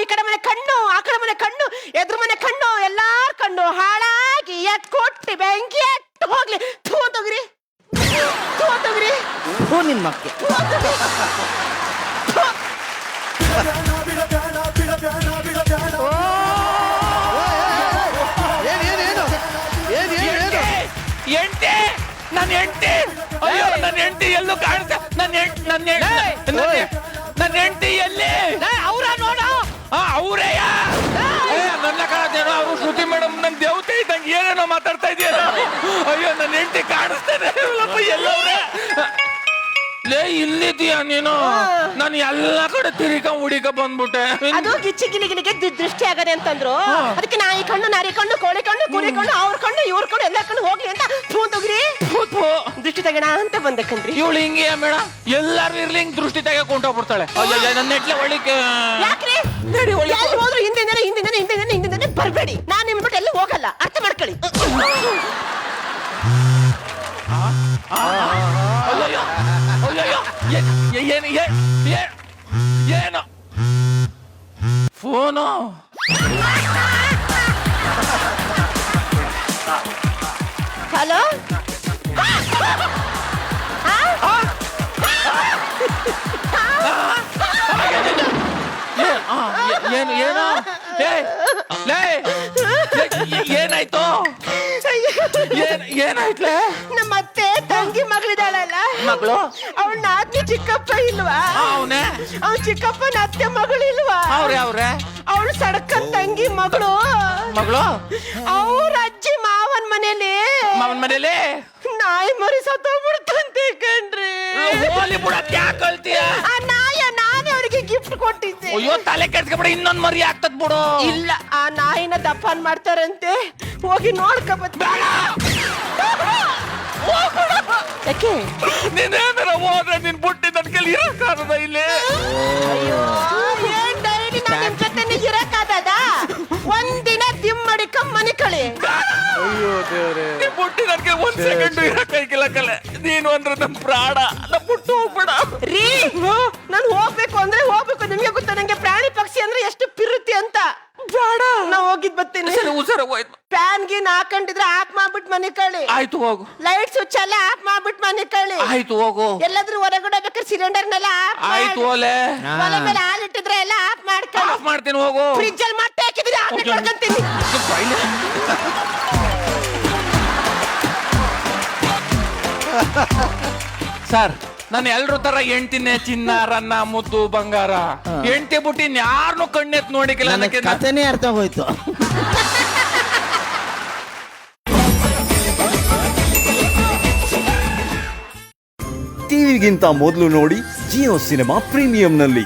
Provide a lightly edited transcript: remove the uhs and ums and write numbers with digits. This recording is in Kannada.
ಈ ಕಡೆ ಮನೆ ಕಣ್ಣು, ಆ ಕಡೆ ಮನೆ ಕಣ್ಣು, ಎದುರು ಮನೆ ಕಣ್ಣು, ಎಲ್ಲಾರ ಕಣ್ಣು ಹಾಳಾಗಿ ಕೊಟ್ಟಿ ಬೆಂಕಿ ಎಟ್ಟು ಹೋಗ್ಲಿ. ಥೂ ತಗ್ರಿ, ಥೂ ತಗ್ರಿ, ಹೋ ನಿನ್ ಮಕ್ಕೆ. ಎಂಟೆ ನನ್ನ ಹೆಂಡತಿ, ಅಯ್ಯೋ ನನ್ನ ಹೆಂಡತಿ ಎಲ್ಲೂ ಕಾಣಿಸ್ತಾ, ನನ್ನ ಹೆಂಡತಿ ಎಲ್ಲಿ? ಅವ್ರ ನೋಡ ಅವರೇಯ ನನ್ನ ಕಾಣತೇನೋ, ಅವರು ಶ್ರುತಿ ಮೇಡಮ್ ನನ್ ದೇವತೆ ಇದ್ದಂಗೆ ಏನೇನೋ ಮಾತಾಡ್ತಾ ಇದೆಯಲ್ಲ. ಅಯ್ಯೋ ನನ್ನ ಹೆಂಡತಿ ಕಾಣಿಸ್ತೇನೆ ಎಲ್ಲವ್ರೆ. ಲೇ ಇಲ್ಲಿದೀಯ ನೀನು? ನಾನು ಎಲ್ಲಾ ಕಡೆ ಹುಡಿಕ ಬಂದ್ಬಿಟ್ಟೆ. ಅದು ಗಿಚ್ಚಿ ಗಿಲಿಗಿಲಿಗೆ ದೃಷ್ಟಿ ಆಗದೆ ಅಂತಂದ್ರು. ಅದಕ್ಕೆ ನಾಯಿ ಕಣ್ಣು, ನಾರಿ ಕಣ್ಣು, ಕೋಳಿ ಕಣ್ಣು, ಕುರಿ ಕಣ್ಣು, ಅವ್ರ ಕಣ್ಣು, ಇವ್ರ ಕಣ್ಣು, ಎಲ್ಲ ಕಣ್ಣು ಹೋಗ್ಲಿ ಅಂತ ತಗ್ರಿ ದೃಷ್ಟಿ ತೆಗೋಣ ಅಂತ ಬಂದೆ ಕಣ್ರಿ. ಇವಳು ಹಿಂಗೆ ಮೇಡಮ್ ಎಲ್ಲಾರು ಇರ್ಲಿ ಹಿಂಗ್ ದೃಷ್ಟಿ ತೆಗೆಕ್ ಹೊಂಟೋಗ್ಬಿಡ್ತಾಳೆ. ನನ್ನ ನೆಟ್ಲೆ ಒಳ್ಳಿಕೆ ಯಾಕ್ರಿ ಎಲ್ಲಿ ಹೋದ್ರು ಹಿಂದೆ ಬರ್ಬೇಡಿ. ನಾನ್ ನಿಮ್ ಬಿಟ್ಟು ಎಲ್ಲ ಹೋಗಲ್ಲ, ಅರ್ಥ ಮಾಡ್ಕೊಳ್ಳಿ. ಏನು ಫೋನು? ಹಲೋ, ಏನು ಏನು ಏನಾಯ್ತು? ಏನಾಯ್ತಲೇ? ನಮ್ಮ ಅತ್ತೆ ತಂಗಿ ಮಗಳಿದಾಳಲ್ಲ ಮಗಳು, ಅವಳ ನಾದ್ನಿ ಚಿಕ್ಕಪ್ಪ ಇಲ್ವಾ? ಅವನೇ ಅವ್ನ ಚಿಕ್ಕಪ್ಪನ ಅತ್ತೆ ಮಗಳು ಇಲ್ವಾ? ಅವ್ರೆ ಅವಳು ಸಡಕನ್ ತಂಗಿ ಮಗಳು. ಅವ್ರ ಅಜ್ಜಿ ಮಾವನ್ ಮನೇಲಿ ನಾಯಿ ಮರಿ ಸತ್ತೋಗ್ಬಿಡ್ತಂತೆ ಕಣ್ರಿ. ಹೋಲಿ ಬಿಡಕ್ ಯಾಕೆ ಕಳ್ತೀಯ? ಆ ನಾಯ ನಾನೇ ಅವರಿಗೆ ಗಿಫ್ಟ್ ಕೊಟ್ಟಿದ್ದೆ. ಅಯ್ಯೋ ತಲೆ ಕೆಡ್ಸ್ಕೊಬಿಡ, ಇನ್ನೊಂದ್ ಮರಿ ಆಗ್ತದ್ ಬಿಡು. ಇಲ್ಲ, ಆ ನಾಯಿನ ದಫನ್ ಮಾಡ್ತಾರಂತೆ, ಹೋಗಿ ನೋಡ್ಕೊಬತ್. ಯಾಕೆ ನೀನೇನಾರ ಹೋದ್ರೆ ನಿನ್ ಬುಟ್ಟಿ ನನ್ ಕೈಲಿ ಇರಕ್ಕಾಗದ ಇಲ್ಲಿ? ಅಯ್ಯೋ, ಏನ್ ಡೈಲಿ ನಾನು ನಿಮ್ ಜೊತೆ ಇರಕ್ಕಾಗದ? ಒಂದಿನ ದಿಮ್ಮಡಿಕ ಮನೆ ಕಳಿ. ಅಯ್ಯೋ ದೇವ್ರೆ, ನಿನ್ ಬುಟ್ಟಿ ನನ್ ಕೈ ಒಂದ್ ಸೆಕೆಂಡ್ ಇರಕ್ಕಾಗಿಲ್ಲ ಕಲೆ. ನೀನು ಅಂದ್ರೆ ನನ್ ಪ್ರಾಣ, ನನ್ ಬುಟ್ಟು ಹೋಗ್ಬೇಡ ರೀ. ನಾನು ಹೋಗ್ಬೇಕು ಅಂದ್ರೆ ಹೋಗ್ಬೇಕು. ನಿಮ್ಗೆ ಗೊತ್ತಾ ನಂಗೆ ಪ್ರಾಣಿ ಪಕ್ಷಿ ಅಂದ್ರೆ ಎಷ್ಟು ಪಿರುತಿ ಅಂತ? ಬೇಡ, ನಾ ಹೋಗಿದ್ ಬರ್ತೀನಿ. ಉಸರ ಹೋಯ್ತು. ಫ್ಯಾನ್ ಗಿನ್ ಹಾಕೊಂಡಿದ್ರೆ ಆಫ್ ಮಾಡ್ಬಿಟ್ ಮನೆ ಕಳಿ. ಆಯ್ತು ಹೋಗು. ಲೈಟ್ ಸ್ವಿಚ್ ಎಲ್ಲ ಆಫ್ ಮಾಡ್ಬಿಟ್ ಮನೆ ಕಳಿ. ಆಯ್ತು ಹೋಗು. ಎಲ್ಲಾದ್ರೂ ಹೊರಗಡೆ ಬೇಕಾದ್ರೆ ಸಿಲಿಂಡರ್ನೆಲ್ಲ ಆಯ್ತು ಓಲೆ. ಒಲೆ ಮೇಲೆ ಹಾಲು ಇಟ್ಟಿದ್ರೆ ಎಲ್ಲ ಆಫ್ ಮಾಡ್ಕೊಳ್ಳಿ. ಆಫ್ ಮಾಡ್ತೀನಿ ಹೋಗು. ಫ್ರಿಜ್ ಅಲ್ಲಿ ಮೊಟ್ಟೆ ಹಾಕಿದ್ರೆ ಆಫ್ ಮಾಡ್ಕೊಂತೀನಿ. ಸರ್, ನಾನು ಎಲ್ರ ತರ ಹೆಂಡ್ತಿನೇ ಚಿನ್ನ ರನ್ನ ಮುದ್ದು ಬಂಗಾರ. ಹೆಂಡ್ತಿ ಬಿಟ್ಟು ಯಾರನ್ನು ಕಣ್ಣೆತ್ ನೋಡಿಕಿಲ್ಲ. ನನಗೆ ಕಥೆನೇ ಅರ್ಥ ಹೋಯ್ತು. ಟಿವಿಗಿಂತ ಮೊದಲು ನೋಡಿ ಜಿಯೋ ಸಿನಿಮಾ ಪ್ರೀಮಿಯಂನಲ್ಲಿ.